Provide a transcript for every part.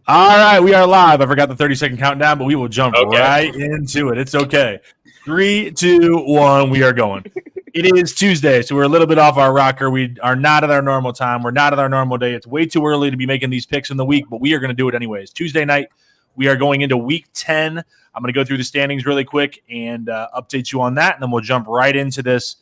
All right, we are live. I forgot the 30-second countdown, but we will jump right into it. It's okay. 3, 2, 1, we are going. It is Tuesday, so we're a little bit off our rocker. We are not at our normal time. We're not at our normal day. It's way too early to be making these picks in the week, but we are going to do it anyways. Tuesday night, we are going into week 10. I'm going to go through the standings really quick and update you on that, and then we'll jump right into this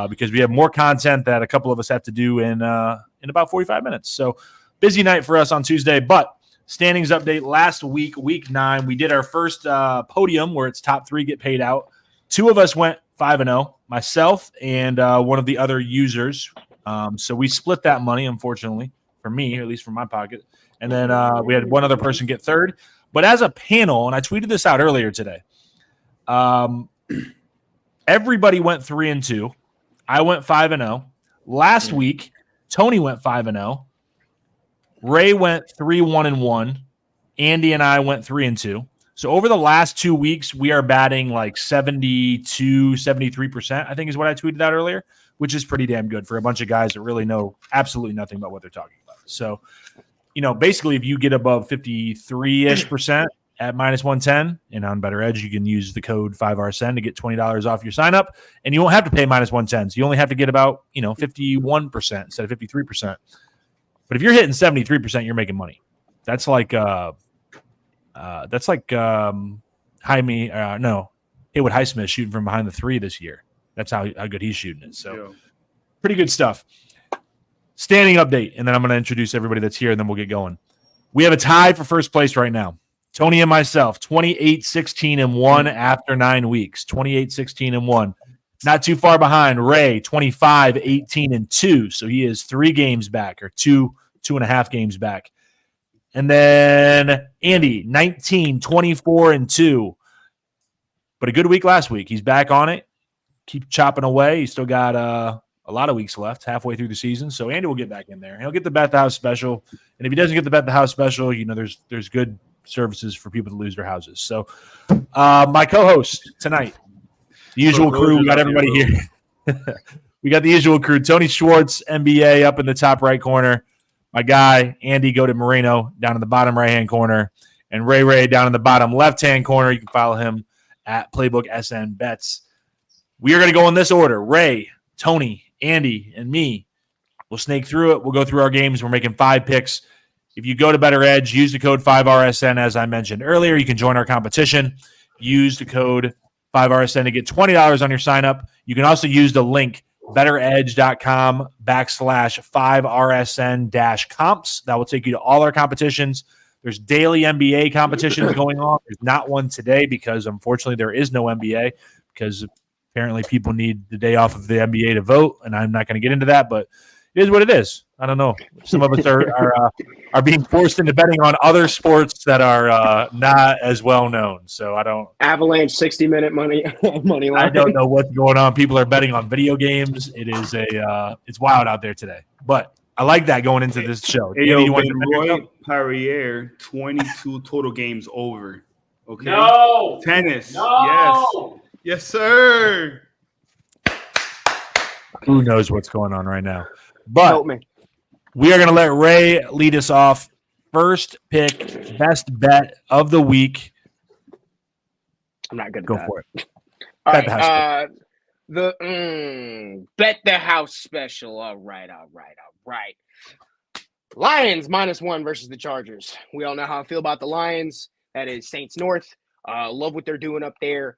because we have more content that a couple of us have to do in about 45 minutes. So busy night for us on Tuesday, but standings update last week, week 9. We did our first podium where it's top 3 get paid out. 2 of us went 5-0, myself and one of the other users. So we split that money, unfortunately, for me, or at least from my pocket. And then we had one other person get third. But as a panel, and I tweeted this out earlier today, everybody went 3-2. I went 5-0. Last week, Tony went 5-0. Ray went 3-1-1. Andy and I went 3-2. So over the last 2 weeks, we are batting like 72, 73%, I think is what I tweeted out earlier, which is pretty damn good for a bunch of guys that really know absolutely nothing about what they're talking about. So, basically if you get above 53-ish% at minus 110 and on Bettor Edge, you can use the code 5RSN to get $20 off your sign up, and you won't have to pay minus 110. So you only have to get about, 51% instead of 53%. But if you're hitting 73%, you're making money. That's like Haywood Highsmith shooting from behind the 3 this year. That's how good he's shooting it. So pretty good stuff. Standing update, and then I'm going to introduce everybody that's here, and then we'll get going. We have a tie for first place right now. Tony and myself, 28-16-1 after 9 weeks. 28-16-1. Not too far behind. Ray, 25-18-2. So he is 3 games back, or 2.5 games back. And then Andy, 19-24-2. But a good week last week. He's back on it. Keep chopping away. He's still got a lot of weeks left, halfway through the season. So Andy will get back in there. He'll get the Bet the House special. And if he doesn't get the Bet the House special, there's good services for people to lose their houses. So my co-host tonight, the usual crew. We got everybody here. We got the usual crew. Tony Schwartz, NBA, up in the top right corner. My guy, Andy Goated Moreno, down in the bottom right-hand corner. And Ray down in the bottom left-hand corner. You can follow him at Playbook SN Bets. We are going to go in this order. Ray, Tony, Andy, and me. We'll snake through it. We'll go through our games. We're making 5 picks. If you go to Bettor Edge, use the code 5RSN, as I mentioned earlier. You can join our competition. Use the code 5RSN to get $20 on your sign-up. You can also use the link bettoredge.com/5RSN-comps. That will take you to all our competitions. There's daily NBA competitions going on. There's not one today because, unfortunately, there is no NBA because apparently people need the day off of the NBA to vote, and I'm not going to get into that, but it is what it is. I don't know. Some of us are being forced into betting on other sports that are not as well known. So I don't. Avalanche 60-minute money line. I don't know what's going on. People are betting on video games. It is it's wild out there today. But I like that going into this show. Hey, yo, Roy Perrier, 22 total games over. Okay. No. Tennis. No. Yes, sir. Who knows what's going on right now? But Help me. we are going to let Ray lead us off. First pick, best bet of the week. I'm not good at Go that. for it. All Bet right, the Bet the House special. All right. Lions -1 versus the Chargers. We all know how I feel about the Lions. That is Saints North. Love what they're doing up there.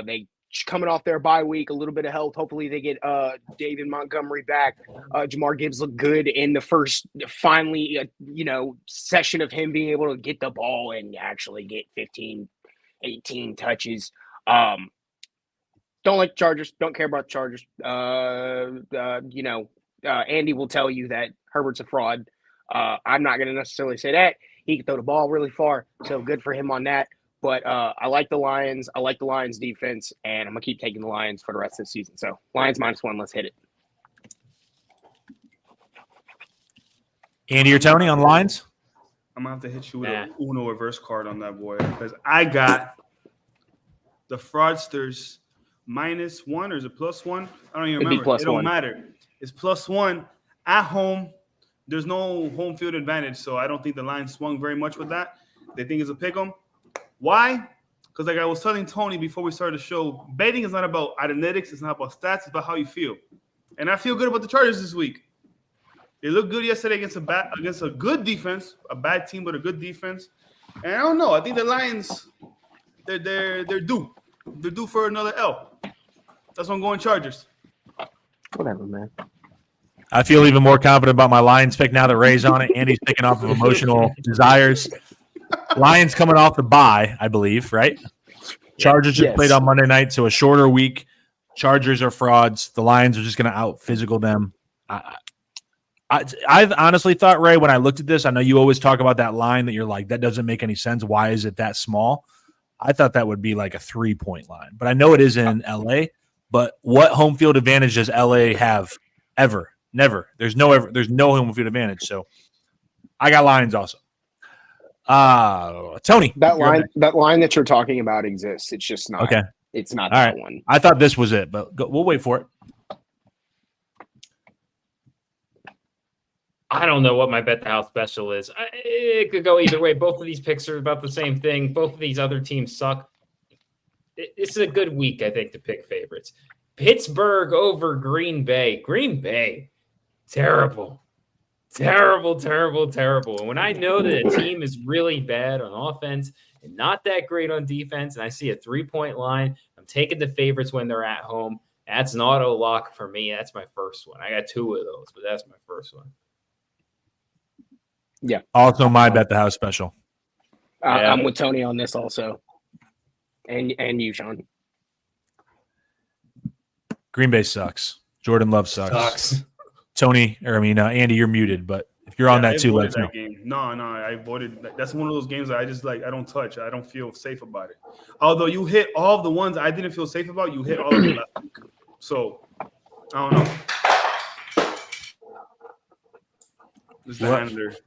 They coming off their bye week, a little bit of health. Hopefully they get David Montgomery back. Jamar Gibbs looked good in the first, finally, session of him being able to get the ball and actually get 15, 18 touches. Don't like the Chargers. Don't care about the Chargers. Andy will tell you that Herbert's a fraud. I'm not going to necessarily say that. He can throw the ball really far, so good for him on that. But I like the Lions. I like the Lions defense, and I'm going to keep taking the Lions for the rest of the season. So Lions -1, let's hit it. Andy or Tony on lines? I'm going to have to hit you with a Uno reverse card on that boy because I got the Fraudsters -1, or is it +1? I don't even remember. It don't matter. It's +1 at home there's no home field advantage, so I don't think the line swung very much with that. They think it's a pick 'em. Why? Because like I was telling Tony before we started the show, betting is not about analytics. It's not about stats. It's about how you feel. And I feel good about the Chargers this week. They looked good yesterday against a good defense, a bad team but a good defense. And I don't know. I think the Lions, they're due. They're due for another L. That's why I'm going Chargers. Whatever, man. I feel even more confident about my Lions pick now that Ray's on it. Andy's picking off of emotional desires. Lions coming off the bye, I believe, right? Chargers just played on Monday night, so a shorter week. Chargers are frauds. The Lions are just going to out-physical them. I've honestly thought, Ray, when I looked at this, I know you always talk about that line that you're like, that doesn't make any sense. Why is it that small? I thought that would be like a 3-point line. But I know it is in L.A., but what home field advantage does L.A. have ever? Never. There's no home field advantage. So I got Lions also. Tony. That line that you're talking about exists. It's just not. Okay. It's not All that right. one. I thought this was it, but we'll wait for it. I don't know what my bet the house special is. It could go either way. Both of these picks are about the same thing. Both of these other teams suck. This is a good week, I think, to pick favorites. Pittsburgh over Green Bay. Green Bay, terrible. Terrible, terrible, terrible. And when I know that a team is really bad on offense and not that great on defense, and I see a 3-point line, I'm taking the favorites when they're at home. That's an auto lock for me. That's my first one. I got 2 of those, but that's my first one. Yeah. Also my bet the house special. I'm with Tony on this also. And you, Sean. Green Bay sucks. Jordan Love sucks. Tony, Andy, you're muted, but if you're on that too, let us know. No, I avoided. That's one of those games that I just I don't touch. I don't feel safe about it. Although you hit all of the ones I didn't feel safe about, you hit all of them last week. So I don't know.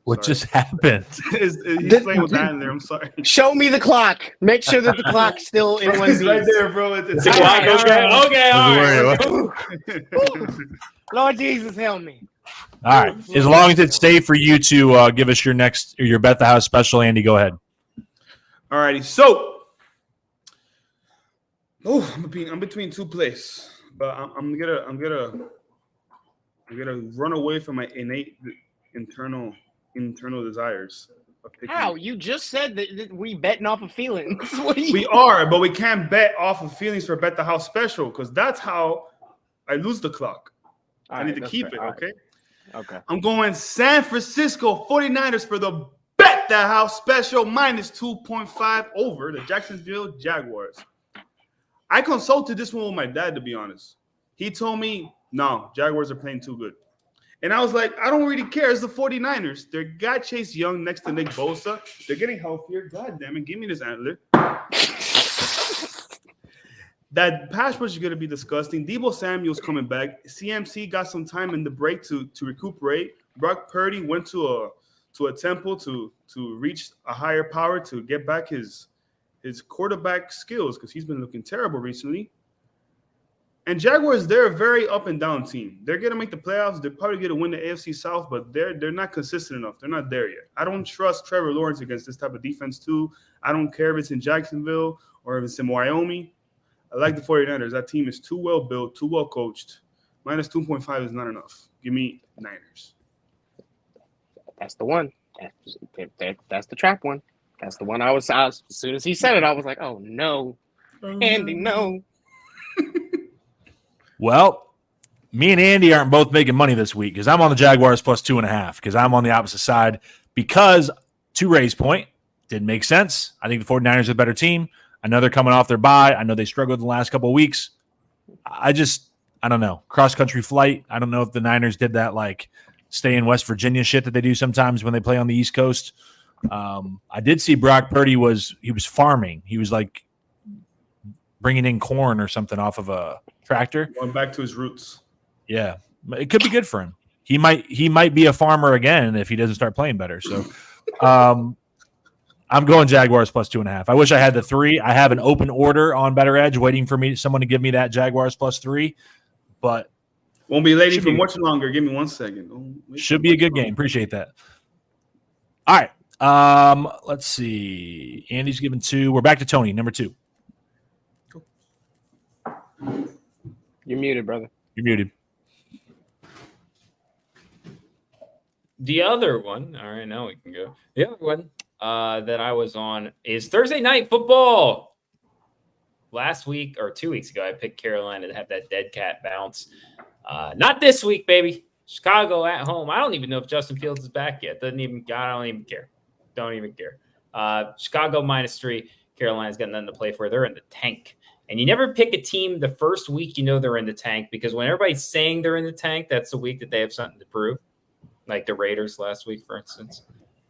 What just happened? He's playing with the handler. I'm sorry. Show me the clock. Make sure that the clock's still in one piece. Right there, bro. It's the clock. Okay, all right. Lord Jesus, help me. All right. As long as it's safe for you to give us your bet the house special, Andy, go ahead. All righty. So, I'm between 2 plays, but I'm gonna run away from my innate internal desires. How? You just said that we betting off of feelings. We are, but we can't bet off of feelings for bet the house special because that's how I lose the clock. I need to keep it, okay? Okay. I'm going San Francisco 49ers for the bet the house special minus 2.5 over the Jacksonville Jaguars. I consulted this one with my dad, to be honest. He told me, no, Jaguars are playing too good. And I was like, I don't really care. It's the 49ers. They got Chase Young next to Nick Bosa. They're getting healthier. God damn it. Give me this antler. That pass rush is going to be disgusting. Deebo Samuel's coming back. CMC got some time in the break to recuperate. Brock Purdy went to a temple to reach a higher power to get back his quarterback skills because he's been looking terrible recently. And Jaguars, they're a very up and down team. They're going to make the playoffs. They're probably going to win the AFC South, but they're not consistent enough. They're not there yet. I don't trust Trevor Lawrence against this type of defense too. I don't care if it's in Jacksonville or if it's in Wyoming. I like the 49ers. That team is too well built, too well coached. Minus 2.5 is not enough. Give me Niners. That's the one. That's the trap one. That's the one I was as soon as he said it, I was like, oh, no. Andy, no. Well, me and Andy aren't both making money this week because I'm on the Jaguars plus 2.5 because I'm on the opposite side because, to Ray's point, didn't make sense. I think the 49ers are a better team. I know they're coming off their bye. I know they struggled the last couple of weeks. I don't know. Cross-country flight. I don't know if the Niners did that, like, stay in West Virginia shit that they do sometimes when they play on the East Coast. I did see Brock Purdy was farming. He was, like, bringing in corn or something off of a tractor. Going back to his roots. Yeah. It could be good for him. He might be a farmer again if he doesn't start playing better. So, I'm going Jaguars plus 2.5. I wish I had the 3. I have an open order on Bettor Edge waiting for someone to give me that Jaguars plus 3. But Won't be lady for much longer. Give me 1 second. Should be a good game. Appreciate that. All right. Let's see. Andy's given 2. We're back to Tony, number 2. You're muted, brother. You're muted. The other one, all right, now we can go. The other one that I was on is Thursday Night Football. Last week or 2 weeks ago, I picked Carolina to have that dead cat bounce. Not this week, baby. Chicago at home. I don't even know if Justin Fields is back yet. I don't even care. Don't even care. Chicago -3. Carolina's got nothing to play for. They're in the tank. And you never pick a team the first week you know they're in the tank, because when everybody's saying they're in the tank, that's the week that they have something to prove, like the Raiders last week, for instance.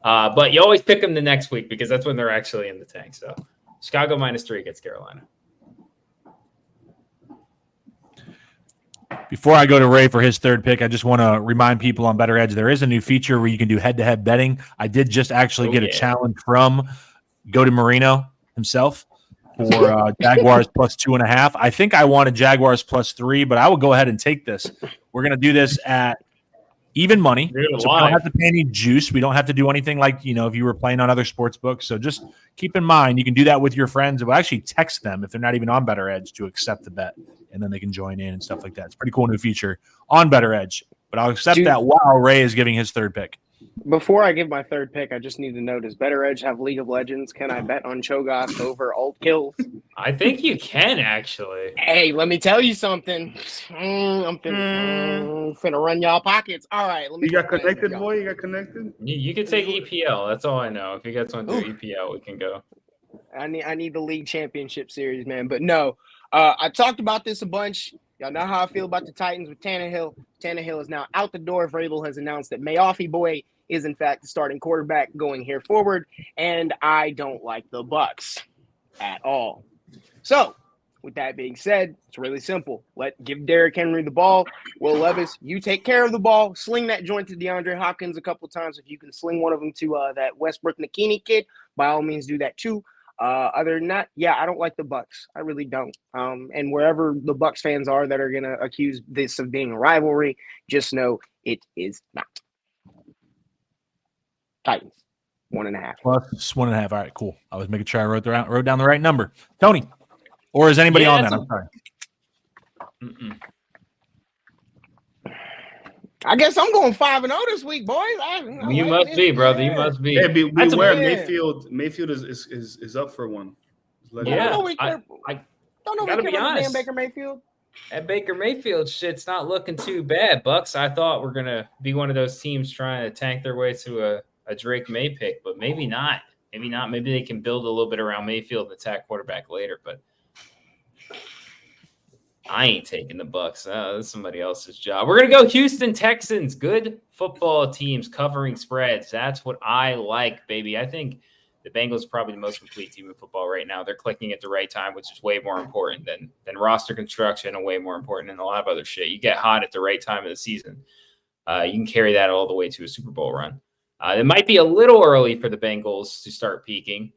But you always pick them the next week because that's when they're actually in the tank. So Chicago -3 against Carolina. Before I go to Ray for his third pick, I just want to remind people on Bettor Edge, there is a new feature where you can do head-to-head betting. I did just actually get a challenge from Goody Marino himself for Jaguars +2.5. I think I wanted Jaguars +3, but I will go ahead and take this. We're going to do this at even money. So we don't have to pay any juice. We don't have to do anything like, if you were playing on other sports books. So just keep in mind, you can do that with your friends. We'll actually text them if they're not even on Bettor Edge to accept the bet, and then they can join in and stuff like that. It's a pretty cool new feature on Bettor Edge. But I'll accept that while Ray is giving his third pick. Before I give my third pick, I just need to know, does Bettor Edge have League of Legends? Can I bet on Cho'Gath over alt kills? I think you can, actually. Hey, let me tell you something. I'm finna run y'all pockets. All right. You got connected, boy? You got connected? You can take EPL. That's all I know. If you got someone through EPL, we can go. I need the league championship series, man. But no, I talked about this a bunch. Y'all know how I feel about the Titans with Tannehill. Tannehill is now out the door. Vrabel has announced that Mayoffy boy is, in fact, the starting quarterback going here forward. And I don't like the Bucs at all. So, with that being said, it's really simple. Give Derrick Henry the ball. Will Levis, you take care of the ball. Sling that joint to DeAndre Hopkins a couple times. If you can sling one of them to that Westbrook-Nakini kid, by all means do that too. Other than that, I don't like the Bucs. I really don't. And wherever the Bucs fans are that are going to accuse this of being a rivalry, just know it is not. Titans, 1.5. +1.5. All right, cool. I was making sure I wrote down the right number. Tony, or is anybody on that? I'm sorry. I guess I'm going 5-0 this week, boys. You must be, brother. You must be. Hey, beware, Mayfield is up for one. I don't know we care about Baker Mayfield. That Baker Mayfield shit's not looking too bad, Bucks. I thought we're gonna be one of those teams trying to tank their way to a Drake May pick, but maybe not. Maybe not. Maybe they can build a little bit around Mayfield and attack quarterback later, but I ain't taking the Bucks. That's somebody else's job. We're going to go Houston Texans. Good football teams covering spreads. That's what I like, baby. I think the Bengals are probably the most complete team in football right now. They're clicking at the right time, which is way more important than roster construction and way more important than a lot of other shit. You get hot at the right time of the season. You can carry that all the way to a Super Bowl run. It might be a little early for the Bengals to start peaking,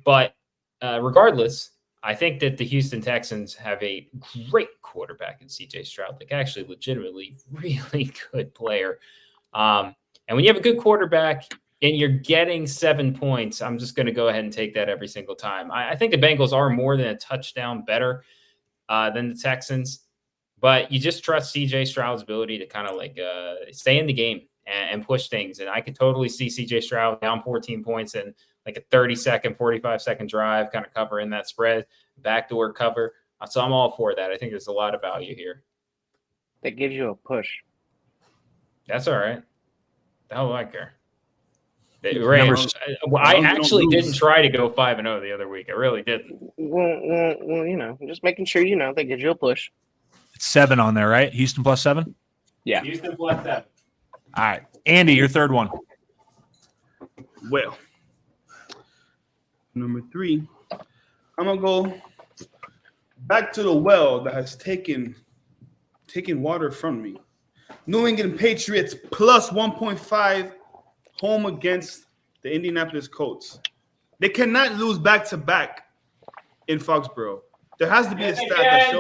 but regardless, I think that the Houston Texans have a great quarterback in C.J. Stroud, like actually legitimately really good player. And when you have a good quarterback and you're getting 7 points, I'm just going to go ahead and take that every single time. I think the Bengals are more than a touchdown better than the Texans, but you just trust C.J. Stroud's ability to kind of stay in the game and push things. And I could totally see C.J. Stroud down 14 points and like a 30-second, 45-second drive, kind of covering that spread, backdoor cover. So I'm all for that. I think there's a lot of value here. That gives you a push. That's all right. The hell do I care? I actually didn't try to go 5-0 the other week. I really didn't. Well, just making sure that gives you a push. It's 7 on there, right? Houston +7? Yeah. Houston +7. All right. Andy, your third one. Well, number 3, I'm going to go back to the well that has taken water from me. New England Patriots +1.5 home against the Indianapolis Colts. They cannot lose back-to-back in Foxborough. There has to be a stat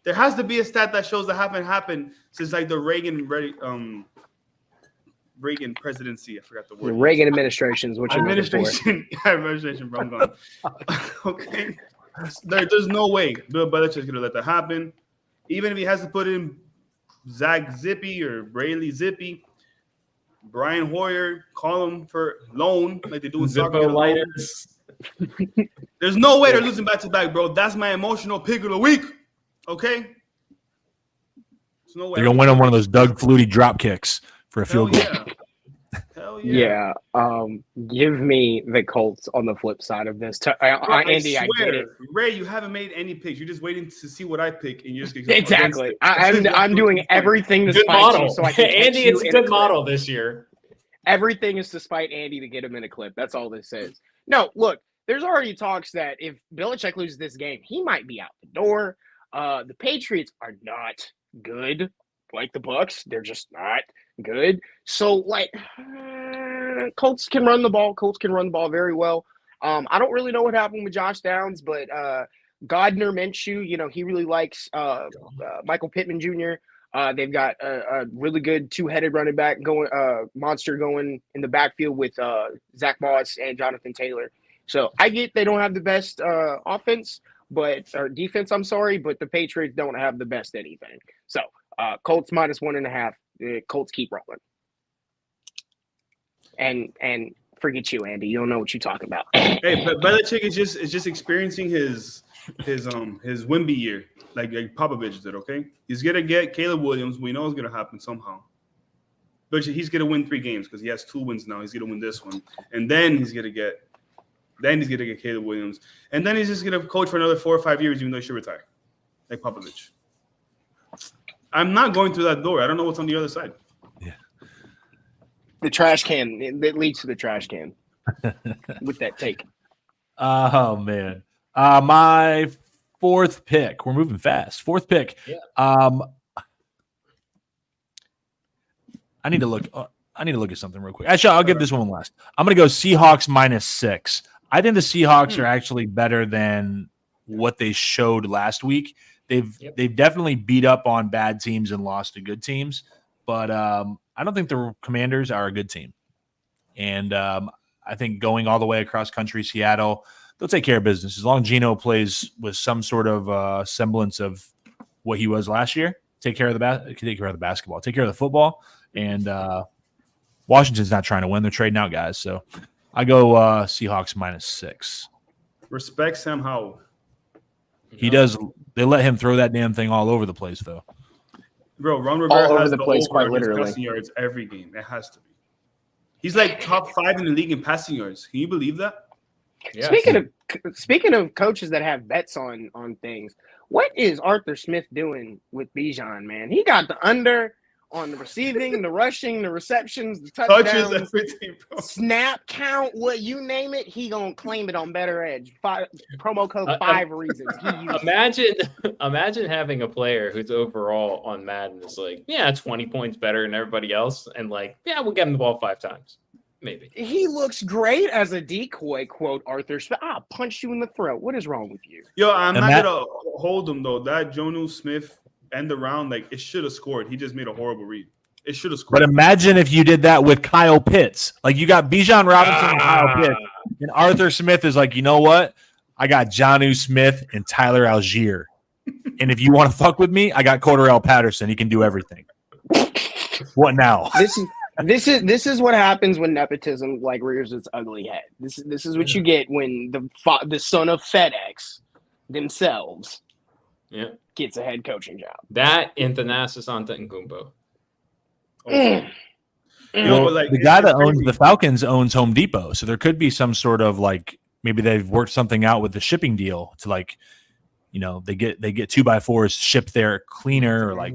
There has to be a stat that shows that haven't happened since like the Reagan presidency. I forgot the The word. Reagan administration is what you're looking for. Administration, bro. I'm gone. Okay. There's no way Bill Belichick's gonna let that happen. Even if he has to put in Zach Zippy or Braley Zippy, Brian Hoyer, call him for loan like they do in soccer. Zippo lighters. There's no way they're losing back to back, bro. That's my emotional pick of the week. Okay. There's no way. They're gonna win on one of those Doug Flutie drop kicks for a field goal. Yeah. Hell yeah. Give me the Colts on the flip side of this. Andy, I get it. Ray, you haven't made any picks. You're just waiting to see what I pick, and you're just Exactly. I'm doing everything to Good spite model. you so I can Andy, catch it's you a in good model this year. Everything is to spite Andy to get him in a clip. That's all this is. No, look, there's already talks that if Belichick loses this game, he might be out the door. The Patriots are not good like the Bucs. They're just not good. So, like, Colts can run the ball. Colts can run the ball very well. I don't really know what happened with Josh Downs, but Gardner Minshew, he really likes Michael Pittman Jr. They've got a really good two-headed running back monster going in the backfield with Zach Moss and Jonathan Taylor. So I get they don't have the best defense. I'm sorry, but the Patriots don't have the best anything. So Colts -1.5. The Colts keep rolling. And forget you, Andy. You don't know what you're talking about. Hey, but Belichick is just experiencing his Wimby year, like Popovich did. Okay, he's gonna get Caleb Williams. We know it's gonna happen somehow. But he's gonna win 3 games because he has 2 wins now. He's gonna win this one, and then he's gonna get Caleb Williams, and then he's just gonna coach for another 4 or 5 years, even though he should retire, like Popovich. I'm not going through that door. I don't know what's on the other side. Yeah. The trash can. It leads to the trash can with that take. Oh, man. My 4th pick. We're moving fast. 4th pick. Yeah. I need to look at something real quick. Actually, I'll give this one last. I'm going to go Seahawks -6. I think the Seahawks are actually better than what they showed last week. They've definitely beat up on bad teams and lost to good teams, but I don't think the Commanders are a good team. And I think going all the way across country, Seattle, they'll take care of business as long as Geno plays with some sort of semblance of what he was last year. Take care of the basketball, take care of the football, and Washington's not trying to win; they're trading out guys. So I go Seahawks -6. Respect Sam Howell. He does. They let him throw that damn thing all over the place, though. Bro, Ron Rivera all has over the place, quite literally. Passing yards every game. It has to be. He's like top 5 in the league in passing yards. Can you believe that? Yes. Speaking of coaches that have bets on things, what is Arthur Smith doing with Bijan, man? He got the under on the receiving, the rushing, the receptions, the touchdowns, everything, bro. snap count, what you name it, he gonna claim it on Bettor Edge. Promo code 5 reasons. Imagine having a player who's overall on Madden is like, 20 points better than everybody else, and we'll get him the ball 5 times. Maybe. He looks great as a decoy, quote Arthur Smith. I'll punch you in the throat. What is wrong with you? Yo, I'm not gonna hold him though. That Jonnu Smith end around, it should have scored. He just made a horrible read. It should have scored. But imagine if you did that with Kyle Pitts. You got Bijan Robinson and Kyle Pitts, and Arthur Smith is like, you know what? I got Jonnu Smith and Tyler Algier. And if you want to fuck with me, I got Cordarrelle Patterson. He can do everything. What now? This is what happens when nepotism rears its ugly head. This is what you get when the son of FedEx themselves gets a head coaching job. That and Thanasis Antetokounmpo. The guy that owns the Falcons owns Home Depot, so there could be some sort of maybe they've worked something out with the shipping deal to they get 2x4s shipped there cleaner or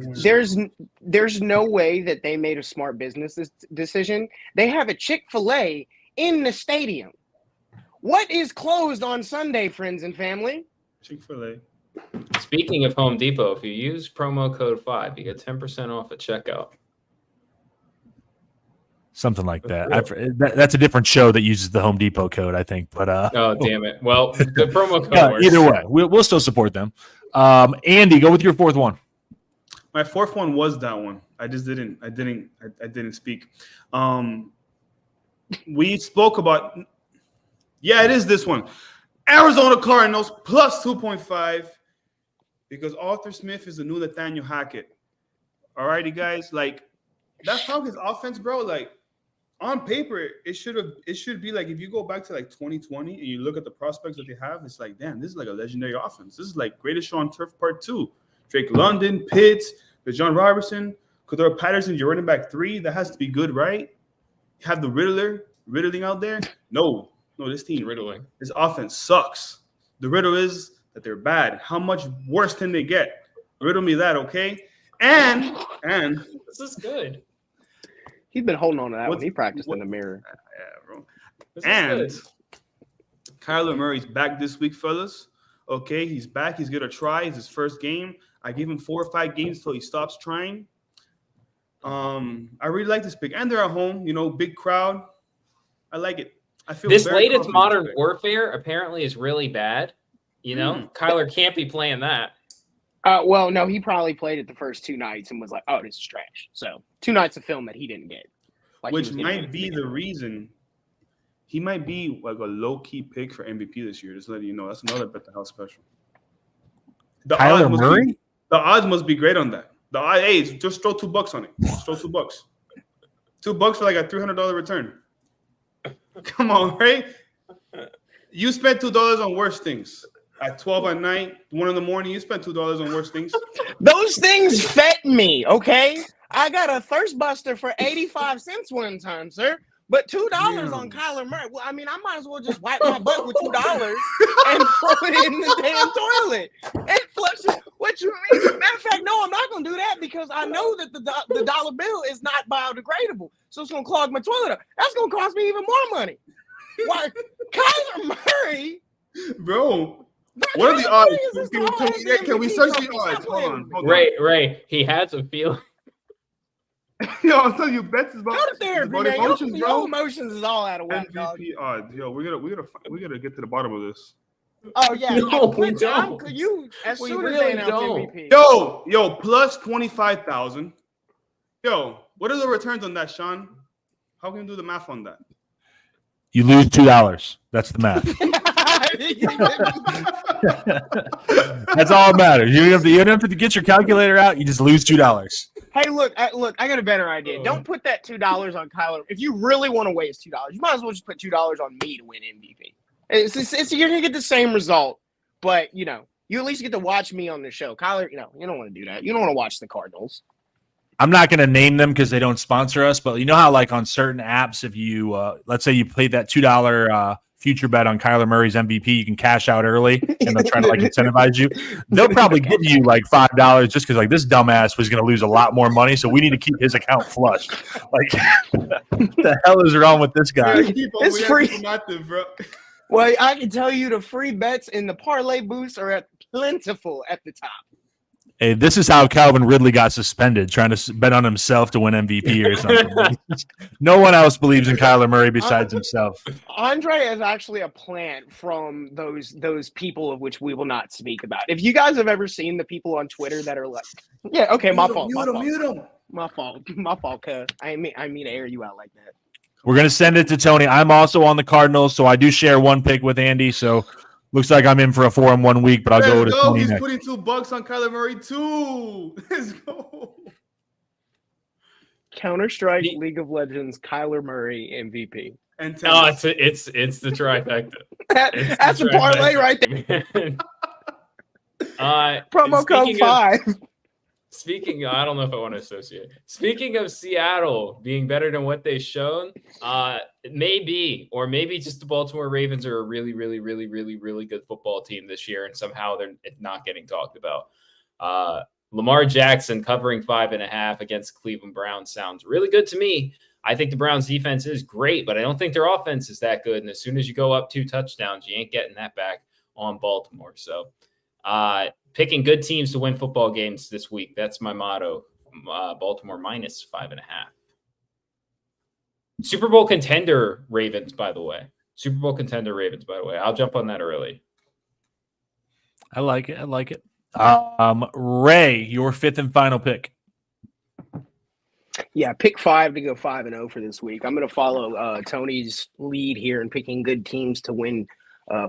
There's no way that they made a smart business decision. They have a Chick-fil-A in the stadium. What is closed on Sunday, friends and family? Chick-fil-A. Speaking of Home Depot, if you use promo code 5, you get 10% off at checkout. Something like that. That's That's a different show that uses the Home Depot code, I think. But oh, damn it. Well, the promo code yeah, works. either way, we'll still support them. Andy, go with your fourth one. My fourth one was that one. I just didn't. I didn't speak. We spoke about. Yeah, it is this one. Arizona Cardinals plus 2.5 because Arthur Smith is the new Nathaniel Hackett. All righty, guys. Like that Falcons offense, bro. Like on paper, it should be like if you go back to like 2020 and you look at the prospects that they have, it's like, damn, this is like a legendary offense. This is like Greatest Show on Turf Part 2. Drake London, Pitts, John Robertson, Cordero Patterson, your running back 3. That has to be good, right? You have the riddling out there. No, this team, Riddling. This offense sucks. The riddle is that they're bad. How much worse can they get? Riddle me that, okay? And this is good. He's been holding on to that one. He practiced in the mirror. Yeah, bro. This And is good. Kyler Murray's back this week, fellas. Okay, he's back. He's gonna try. It's his first game. I give him 4 or 5 games till he stops trying. I really like this pick, and they're at home. You know, big crowd. I like it. I feel This very latest confident Modern in this pick. Warfare apparently is really bad. You know, Kyler can't be playing that. Well, no, he probably played it the first 2 nights and was like, "Oh, this is trash." So 2 nights of film that he didn't get, like Which might be the reason he might be like a low-key pick for MVP this year. Just letting you know, that's another Bet the House special. Kyler Murray? The odds must be great on that. Hey, just throw $2 on it. Just throw $2. $2 for like a $300 return. Come on, right? You spent $2 on worse things. At 12 at night, 1 in the morning, you spent $2 on worse things. Those things fed me, okay? I got a thirst buster for 85 cents one time, sir. But $2 on Kyler Murray. Well, I mean, I might as well just wipe my butt with $2 and throw it in the damn toilet and flush it. What you mean? Matter of fact, no, I'm not gonna do that because I know that the dollar bill is not biodegradable, so it's gonna clog my toilet up. That's gonna cost me even more money. Why, Kyler Murray, bro? What are the odds? Can we search the odds? Hold on. Ray, he has a feeling. Yo, I'm telling you, bets is about go to therapy, man. emotions, Your bro. emotions is all out of whack, dog. MVP odds. Yo, we gotta get to the bottom of this. Oh yeah, No, we don't. Could you as We soon as really they announce don't. MVP? Yo, plus 25,000. Yo, what are the returns on that, Sean? How can you do the math on that? You lose $2. That's the math. That's all that matters. You don't have to get your calculator out. You just lose $2. Hey, look, I got a better idea. Don't put that $2 on Kyler. If you really want to waste $2, you might as well just put $2 on me to win MVP. You're gonna get the same result, but you at least get to watch me on the show. Kyler, you don't want to do that. You don't want to watch the Cardinals. I'm not going to name them because they don't sponsor us, but you know how like on certain apps, if you let's say you played that $2 future bet on Kyler Murray's MVP, you can cash out early and they'll try to like incentivize you. They'll probably give you like $5 just because like this dumbass was going to lose a lot more money, so we need to keep his account flush. Like, what the hell is wrong with this guy? It's free. Nothing, bro. Well, I can tell you the free bets in the parlay boosts are plentiful at the top. Hey, this is how Calvin Ridley got suspended, trying to bet on himself to win MVP or something. No one else believes in Kyler Murray besides himself. Andre is actually a plant from those people of which we will not speak about. If you guys have ever seen the people on Twitter that are like, yeah, okay, my fault, cuz I mean to air you out like that. We're going to send it to Tony. I'm also on the Cardinals, so I do share one pick with Andy, so looks like I'm in for a 4-1 week, but I'll go to Tony He's next. putting $2 on Kyler Murray too. Let's go. Counter-Strike, League of Legends, Kyler Murray MVP. And Oh, it's the trifecta. That's a parlay right there. Promo code 5. Speaking, I don't know if I want to associate. Speaking of Seattle being better than what they've shown, maybe just the Baltimore Ravens are a really, really, really, really, really good football team this year, and somehow they're not getting talked about. Lamar Jackson covering 5.5 against Cleveland Browns sounds really good to me. I think the Browns defense is great, but I don't think their offense is that good. And as soon as you go up 2 touchdowns, you ain't getting that back on Baltimore. So, picking good teams to win football games this week. That's my motto. Baltimore minus 5.5. Super Bowl contender Ravens, by the way. Super Bowl contender Ravens, by the way. I'll jump on that early. I like it. I like it. Ray, your fifth and final pick. Yeah, pick 5 to go 5-0 for this week. I'm going to follow Tony's lead here in picking good teams to win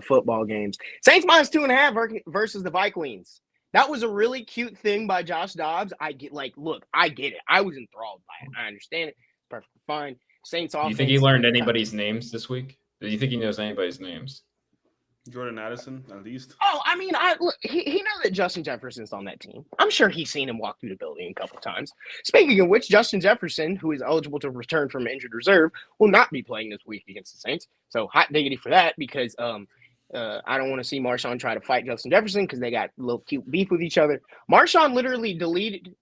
football games. Saints minus 2.5 versus the Vikings. That was a really cute thing by Josh Dobbs. I get it. I was enthralled by it. I understand it. It's perfectly fine. Saints offense. Do you think he learned anybody's names this week? Do you think he knows anybody's names? Jordan Addison, at least. Oh, I mean, he knows that Justin Jefferson's on that team. I'm sure he's seen him walk through the building a couple times. Speaking of which, Justin Jefferson, who is eligible to return from injured reserve, will not be playing this week against the Saints. So hot diggity for that, because I don't want to see Marshawn try to fight Justin Jefferson because they got a little cute beef with each other. Marshawn literally deleted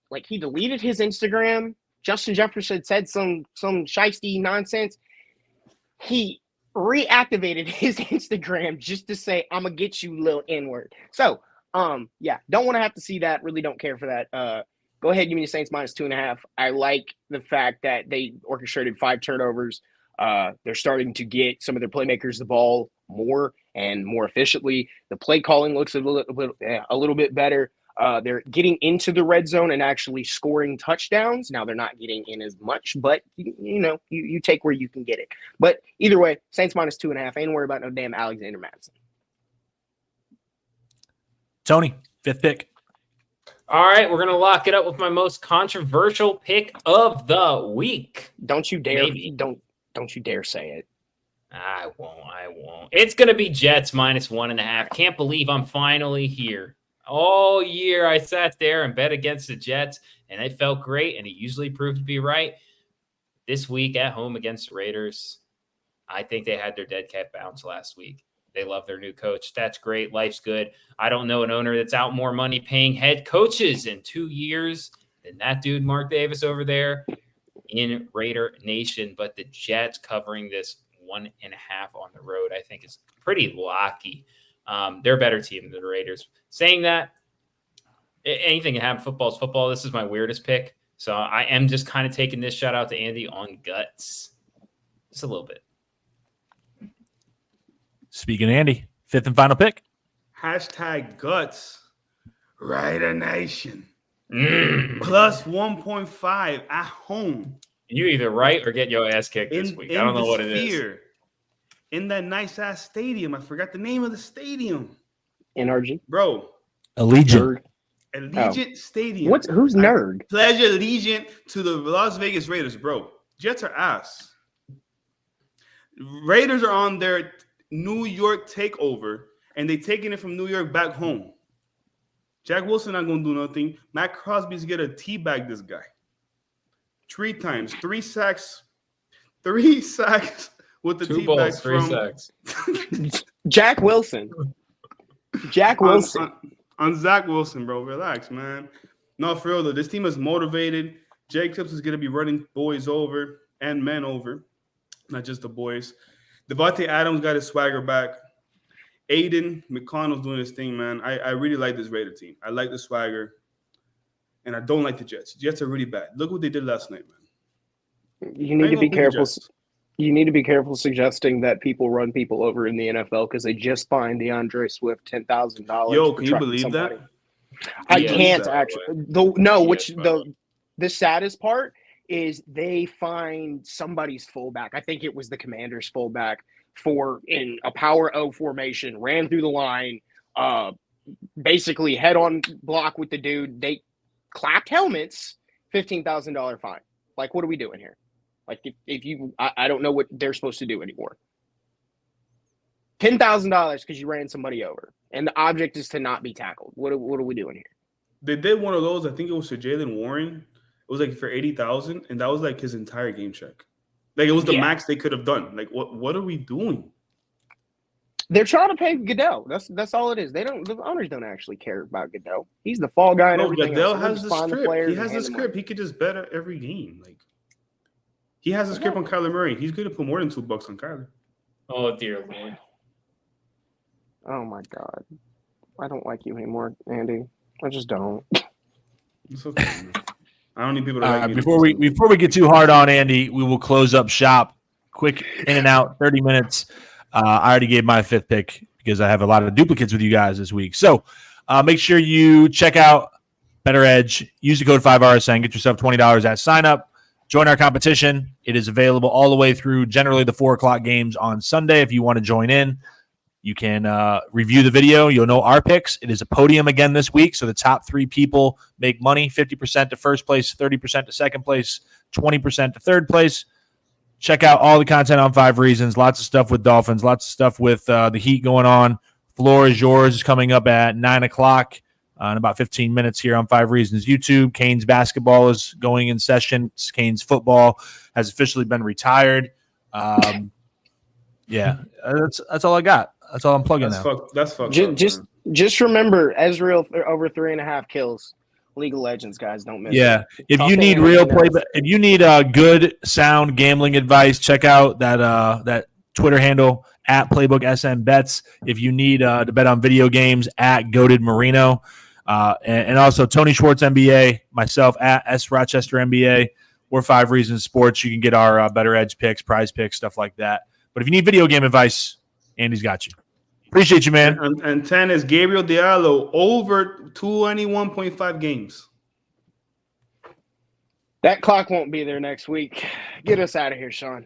his Instagram. Justin Jefferson said some shiesty nonsense. He reactivated his Instagram just to say, "I'm gonna get you, little N-word." So, yeah, don't want to have to see that. Really don't care for that. Go ahead, give me the Saints minus 2.5. I like the fact that they orchestrated 5 turnovers. They're starting to get some of their playmakers the ball more and more efficiently. The play calling looks a little bit better. They're getting into the red zone and actually scoring touchdowns. Now they're not getting in as much, but you take where you can get it. But either way, Saints minus 2.5. Ain't worry about no damn Alexander Madison. Tony, fifth pick. All right, we're gonna lock it up with my most controversial pick of the week. Don't you dare! Maybe. Don't you dare say it. I won't. It's gonna be Jets minus 1.5. Can't believe I'm finally here. All year I sat there and bet against the Jets, and it felt great, and it usually proved to be right. This week at home against the Raiders, I think they had their dead cat bounce last week. They love their new coach. That's great. Life's good. I don't know an owner that's out more money paying head coaches in 2 years than that dude, Mark Davis, over there in Raider Nation. But the Jets covering this 1.5 on the road, I think is pretty locky. They're a better team than the Raiders. Saying that, anything can happen. Football's football. This is my weirdest pick. So I am just kind of taking this shout out to Andy on guts. Just a little bit. Speaking of Andy, fifth and final pick. Hashtag guts. Raider Nation. Plus 1.5 at home. You either right or get your ass kicked this week. I don't know what it is. In that nice ass stadium. I forgot the name of the stadium. NRG. Bro. Allegiant. Allegiant Stadium. Who's nerd? I pledge allegiance to the Las Vegas Raiders, bro. Jets are ass. Raiders are on their New York takeover, and they taking it from New York back home. Jack Wilson not gonna do nothing. Matt Crosby's gonna teabag this guy 3 times, 3 sacks, 3 sacks with the 2 balls, 3 from sacks. Jack Wilson. On Zach Wilson, bro. Relax, man. No, for real though, this team is motivated. Jacobs is gonna be running boys over and men over, not just the boys. Devontae Adams got his swagger back. Aiden McConnell's doing his thing, man. I really like this Raider team. I like the swagger, and I don't like the Jets. Jets are really bad. Look what they did last night, man. You need to be careful. You need to be careful suggesting that people run people over in the NFL because they just fined DeAndre Swift $10,000. Yo, can you believe that? I can't actually. The saddest part is they find somebody's fullback. I think it was the Commanders' fullback in a power O formation, ran through the line, basically head on block with the dude. They clapped helmets, $15,000 fine. Like, what are we doing here? Like, I don't know what they're supposed to do anymore. $10,000 because you ran somebody over, and the object is to not be tackled. What are we doing here? They did one of those. I think it was for Jalen Warren. It was like for $80,000, and that was like his entire game check. Like it was the max they could have done. Like what are we doing? They're trying to pay Goodell. That's all it is. The owners don't actually care about Goodell. He's the fall guy and everything. Goodell has the script. He has the script. He could just bet every game. Like he has a script on Kyler Murray. He's going to put more than $2 on Kyler. Oh dear Lord. Oh my God. I don't like you anymore, Andy. I just don't. It's okay, man. I don't need people to like me. Before we get too hard on Andy, we will close up shop quick in and out, 30 minutes. I already gave my 5th pick because I have a lot of duplicates with you guys this week. So make sure you check out Bettor Edge. Use the code 5RSN. Get yourself $20 at sign up. Join our competition. It is available all the way through generally the 4 o'clock games on Sunday. If you want to join in, you can review the video. You'll know our picks. It is a podium again this week, so the top 3 people make money, 50% to first place, 30% to second place, 20% to third place. Check out all the content on 5 Reasons. Lots of stuff with Dolphins, lots of stuff with the Heat going on. Floor is yours is coming up at 9 o'clock. In about 15 minutes here on 5 Reasons YouTube. Canes basketball is going in session. Canes football has officially been retired. Yeah, that's all I got. That's all I'm plugging now. That's fucked Just remember, Ezreal over 3.5 kills. League of Legends, guys, don't miss it. Yeah, if you need if you need good sound gambling advice, check out that Twitter handle at PlaybookSNBets. If you need to bet on video games, at Goated Marino. And also Tony Schwartz NBA, myself at S Rochester NBA. We're 5 Reasons Sports. You can get our Bettor Edge picks, prize picks, stuff like that. But if you need video game advice, Andy's got you. Appreciate you, man. And 10 is Gabriel Diallo over 21.5 games. That clock won't be there next week. Get us out of here, Sean.